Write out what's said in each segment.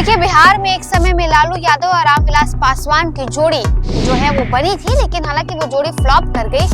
देखिए, बिहार में एक समय में लालू यादव और रामविलास पासवान की जोड़ी जो है वो बनी थी, लेकिन हालांकि वो जोड़ी फ्लॉप कर गई।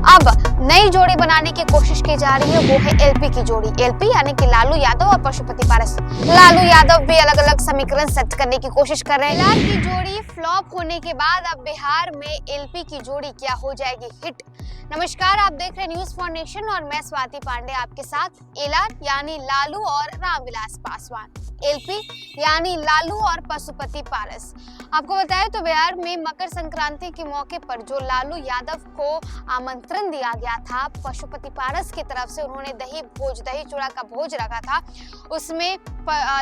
अब नई जोड़ी बनाने की कोशिश की जा रही है, वो है एलपी की जोड़ी। एलपी यानी कि लालू यादव और पशुपति पारस। लालू यादव भी अलग अलग समीकरण सेट करने की कोशिश कर रहे हैं। लाल की जोड़ी फ्लॉप होने के बाद अब बिहार में एलपी की जोड़ी क्या हो जाएगी हिट। नमस्कार, आप देख रहे हैं न्यूज फॉर नेशन और मैं स्वाति पांडे आपके साथ। एलआर यानी लालू और रामविलास पासवान, एलपी यानी लालू और पशुपति पारस। आपको बताएं तो बिहार में मकर संक्रांति के मौके पर जो लालू यादव को आमंत्रण दिया गया था पशुपति पारस की तरफ से, उन्होंने दही चूड़ा का भोज रखा था। उसमें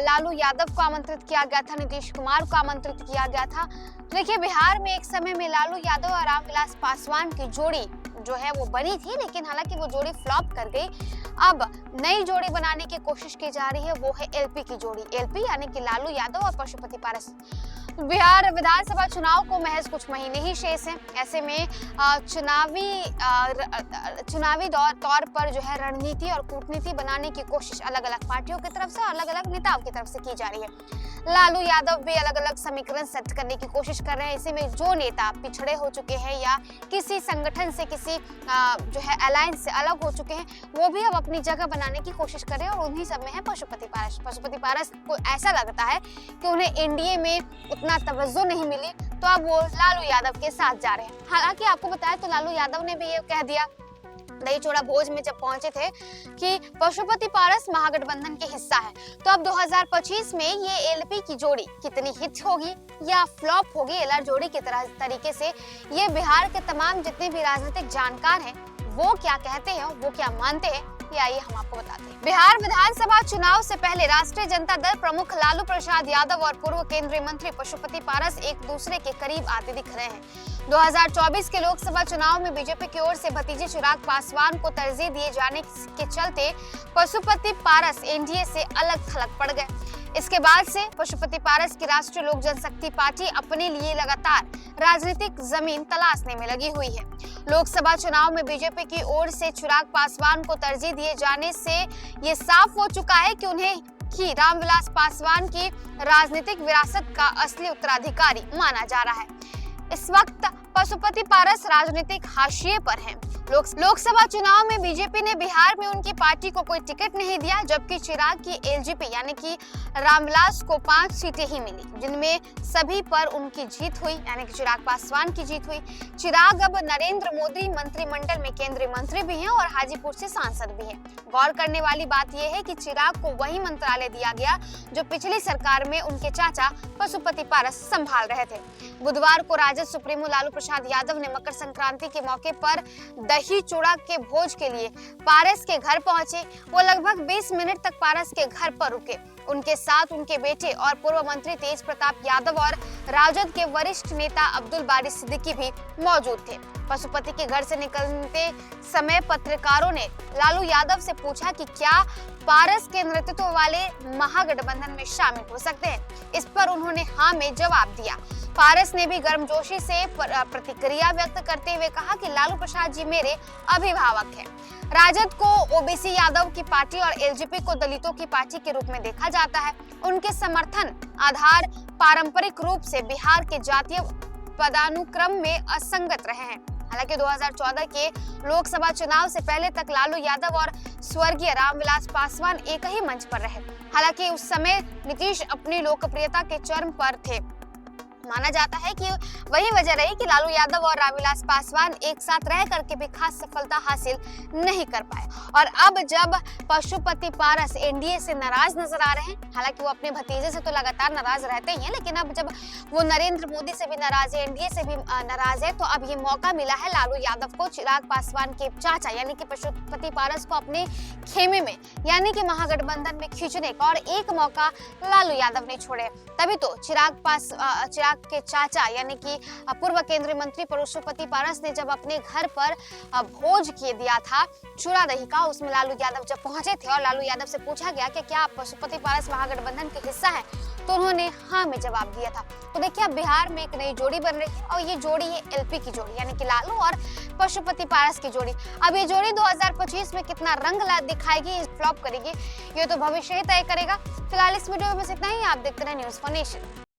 लालू यादव को आमंत्रित किया गया था, नीतीश कुमार को आमंत्रित किया गया था। देखिए, बिहार में एक समय में लालू यादव और रामविलास पासवान की जोड़ी जो है वो बनी थी, लेकिन हालांकि वो जोड़ी फ्लॉप कर गई। अब नई जोड़ी बनाने की कोशिश की जा रही है, वो है एलपी की जोड़ी। एलपी यानी कि लालू यादव और पशुपति पारस। बिहार विधानसभा चुनाव को महज कुछ महीने ही शेष हैं। ऐसे में चुनावी तौर पर जो है रणनीति और कूटनीति बनाने की कोशिश अलग अलग पार्टियों की तरफ से, अलग अलग नेताओं की तरफ से की जा रही है। लालू यादव भी अलग अलग समीकरण सेट करने की कोशिश कर रहे हैं। इसी में जो नेता पिछड़े हो चुके हैं या किसी संगठन से, किसी जो है अलायंस से अलग हो चुके हैं, वो भी अब अपनी जगह बनाने की कोशिश कर रहे हैं, और उन्हीं सब में है पशुपति पारस। पशुपति पारस को ऐसा लगता है कि उन्हें एनडीए में उतना तवज्जो नहीं मिली, तो अब वो लालू यादव के साथ जा रहे हैं। हालांकि आपको बताया तो लालू यादव ने भी ये कह दिया दही चूड़ा भोज में जब पहुंचे थे कि पशुपति पारस महागठबंधन के हिस्सा है। तो अब 2025 में ये एलपी की जोड़ी कितनी हिट होगी या फ्लॉप होगी एलआर जोड़ी की तरीके से, ये बिहार के तमाम जितने भी राजनीतिक जानकार हैं वो क्या कहते हैं, वो क्या मानते हैं, ये आइए हम आपको बताते हैं। बिहार विधानसभा चुनाव से पहले राष्ट्रीय जनता दल प्रमुख लालू प्रसाद यादव और पूर्व केंद्रीय मंत्री पशुपति पारस एक दूसरे के करीब आते दिख रहे हैं। 2024 के लोकसभा चुनाव में बीजेपी की ओर से भतीजे चिराग पासवान को तरजीह दिए जाने के चलते पशुपति पारस एनडीए से अलग थलग पड़ गए। इसके बाद से पशुपति पारस की राष्ट्रीय लोक जनशक्ति पार्टी अपने लिए लगातार राजनीतिक जमीन तलाशने में लगी हुई है। लोकसभा चुनाव में बीजेपी की ओर से चिराग पासवान को तरजीह दिए जाने से ये साफ हो चुका है कि उन्हें ही रामविलास पासवान की राजनीतिक विरासत का असली उत्तराधिकारी माना जा रहा है। इस वक्त पशुपति पारस राजनीतिक हाशिए पर हैं। लोकसभा चुनाव में बीजेपी ने बिहार में उनकी पार्टी को कोई टिकट नहीं दिया, जबकि चिराग की एलजेपी यानी कि रामविलास को 5 सीटें ही मिली, जिनमें सभी पर उनकी जीत हुई, यानी कि चिराग पासवान की जीत हुई। चिराग अब नरेंद्र मोदी मंत्रिमंडल में केंद्रीय मंत्री भी हैं और हाजीपुर से सांसद भी हैं। गौर करने वाली बात यह है कि चिराग को वही मंत्रालय दिया गया जो पिछली सरकार में उनके चाचा पशुपति पारस संभाल रहे थे। बुधवार को राजद सुप्रीमो लालू प्रसाद यादव ने मकर संक्रांति के मौके पर दही चूड़ा के भोज के लिए पारस के घर पहुंचे। वो लगभग 20 मिनट तक पारस के घर पर रुके। उनके साथ उनके बेटे और पूर्व मंत्री तेज प्रताप यादव और राजद के वरिष्ठ नेता अब्दुल बारी सिद्दीकी भी मौजूद थे। पशुपति के घर से निकलते समय पत्रकारों ने लालू यादव से पूछा कि क्या पारस के नेतृत्व वाले महागठबंधन में शामिल हो सकते हैं। इस पर उन्होंने हाँ में जवाब दिया। पारस ने भी गर्मजोशी से प्रतिक्रिया व्यक्त करते हुए कहा कि लालू प्रसाद जी मेरे अभिभावक हैं। राजद को ओबीसी यादव की पार्टी और एलजेपी को दलितों की पार्टी के रूप में देखा जाता है। उनके समर्थन आधार पारंपरिक रूप से बिहार के जातीय पदानुक्रम में असंगत रहे हैं। हालांकि 2014 के लोकसभा चुनाव से पहले तक लालू यादव और स्वर्गीय रामविलास पासवान एक ही मंच पर रहे। हालांकि उस समय नीतीश अपनी लोकप्रियता के चरम पर थे। माना जाता है कि वही वजह रही कि लालू यादव और रामविलास पासवान एक साथ रह करके भी खास सफलता हासिल नहीं कर पाए। और अब जब पशुपति पारस एनडीए से नाराज नजर आ रहे हैं, हालांकि वो अपने भतीजे से तो लगातार नाराज रहते ही हैं, लेकिन अब जब वो नरेंद्र मोदी से भी नाराज है, एनडीए से भी नाराज है, तो अब ये मौका मिला है लालू यादव को चिराग पासवान के चाचा यानी कि पशुपति पारस को अपने खेमे में यानी कि महागठबंधन में खींचने का, और एक मौका लालू यादव ने छोड़े। तभी तो चिराग के चाचा यानी कि पूर्व केंद्रीय मंत्री पशुपति पारस ने जब अपने घर पर भोज किए दिया था चूड़ा दही का, उसमें लालू यादव जब पहुंचे थे और लालू यादव से पूछा गया कि क्या पशुपति पारस महागठबंधन के हिस्सा है, तो उन्होंने हाँ में जवाब दिया था। तो देखिए अब बिहार में एक नई जोड़ी बन रही है और ये जोड़ी है एलपी की जोड़ी यानी कि लालू और पशुपति पारस की जोड़ी। अब ये जोड़ी 2025 में कितना रंग दिखाएगी, फ्लॉप करेगी, ये तो भविष्य ही तय करेगा। फिलहाल इस वीडियो में बस इतना ही। आप देखते रहे न्यूज़ फॉर नेशन।